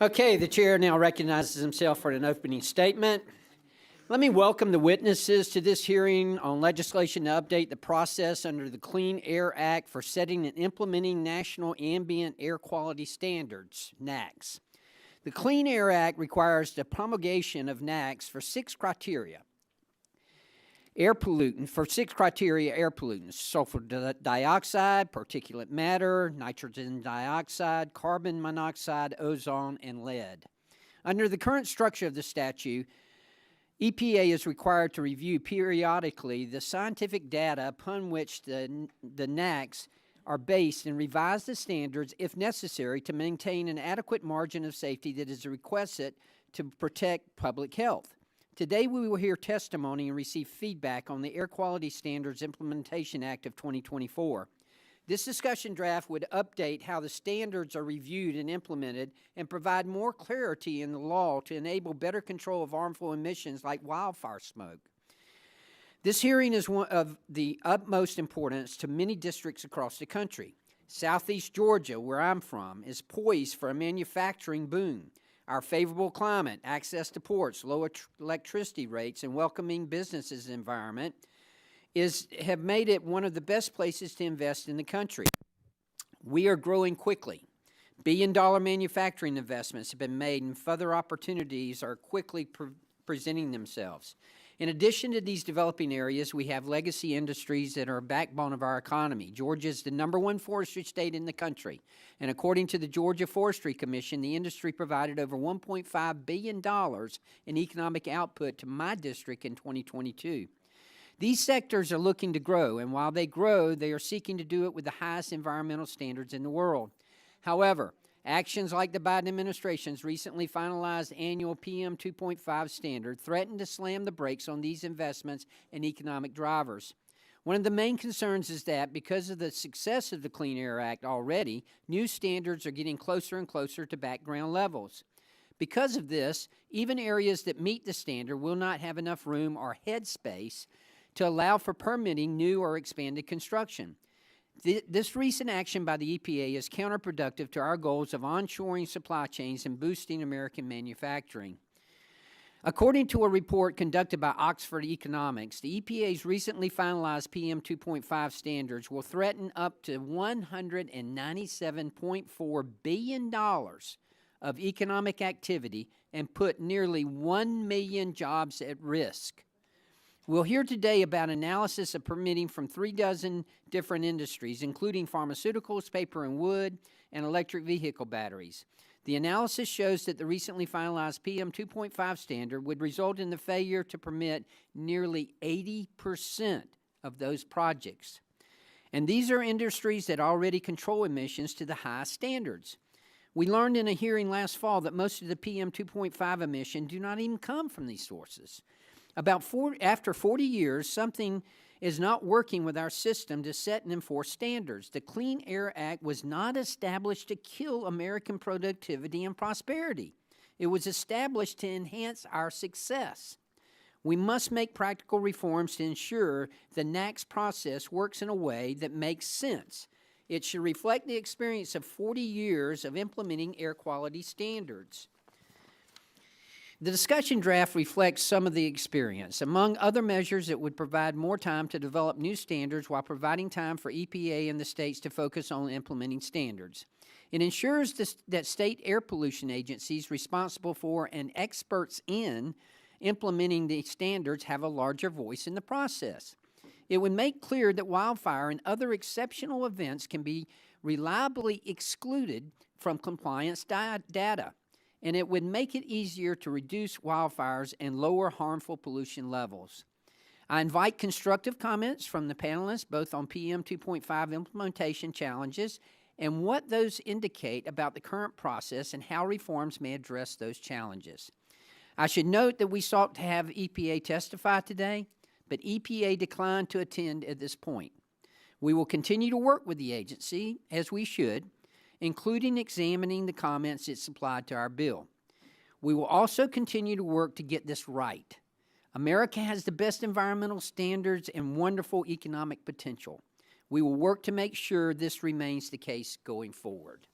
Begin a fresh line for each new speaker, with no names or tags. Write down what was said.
Okay, the chair now recognizes himself for an opening statement. Let me welcome the witnesses to this hearing on legislation to update the process under the Clean Air Act for setting and implementing national ambient air quality standards, NAAQS. The Clean Air Act requires the promulgation of NAAQS for six criteria. Air pollutants, sulfur dioxide, particulate matter, nitrogen dioxide, carbon monoxide, ozone, and lead. Under the current structure of the statute, EPA is required to review periodically the scientific data upon which the NAAQS are based and revise the standards if necessary to maintain an adequate margin of safety that is requested to protect public health. Today we will hear testimony and receive feedback on the Air Quality Standards Implementation Act of 2024. This discussion draft would update how the standards are reviewed and implemented and provide more clarity in the law to enable better control of harmful emissions like wildfire smoke. This hearing is one of the utmost importance to many districts across the country. Southeast Georgia, where I'm from, is poised for a manufacturing boom. Our favorable climate, access to ports, low electricity rates, and welcoming businesses environment have made it one of the best places to invest in the country. We are growing quickly. Billion-dollar manufacturing investments have been made, and further opportunities are quickly presenting themselves. In addition to these developing areas, we have legacy industries that are a backbone of our economy. Georgia is the #1 forestry state in the country, and according to the Georgia Forestry Commission, the industry provided over $1.5 billion in economic output to my district in 2022. These sectors are looking to grow, and while they grow, they are seeking to do it with the highest environmental standards in the world. However, actions like the Biden administration's recently finalized annual PM 2.5 standard threaten to slam the brakes on these investments and economic drivers. One of the main concerns is that because of the success of the Clean Air Act already, new standards are getting closer and closer to background levels. Because of this, even areas that meet the standard will not have enough room or headspace to allow for permitting new or expanded construction. This recent action by the EPA is counterproductive to our goals of onshoring supply chains and boosting American manufacturing. According to a report conducted by Oxford Economics, the EPA's recently finalized PM 2.5 standards will threaten up to $197.4 billion of economic activity and put nearly 1 million jobs at risk. We'll hear today about analysis of permitting from 36 different industries, including pharmaceuticals, paper and wood, and electric vehicle batteries. The analysis shows that the recently finalized PM 2.5 standard would result in the failure to permit nearly 80% of those projects. And these are industries that already control emissions to the highest standards. We learned in a hearing last fall that most of the PM 2.5 emissions do not even come from these sources. After 40 years, something is not working with our system to set and enforce standards. The Clean Air Act was not established to kill American productivity and prosperity. It was established to enhance our success. We must make practical reforms to ensure the NAAQS process works in a way that makes sense. It should reflect the experience of 40 years of implementing air quality standards. The discussion draft reflects some of the experience. Among other measures, it would provide more time to develop new standards while providing time for EPA and the states to focus on implementing standards. It ensures that state air pollution agencies responsible for and experts in implementing the standards have a larger voice in the process. It would make clear that wildfire and other exceptional events can be reliably excluded from compliance data, and it would make it easier to reduce wildfires and lower harmful pollution levels. I invite constructive comments from the panelists, both on PM 2.5 implementation challenges and what those indicate about the current process and how reforms may address those challenges. I should note that we sought to have EPA testify today, but EPA declined to attend at this point. We will continue to work with the agency, as we should, including examining the comments it supplied to our bill. We will also continue to work to get this right. America has the best environmental standards and wonderful economic potential. We will work to make sure this remains the case going forward.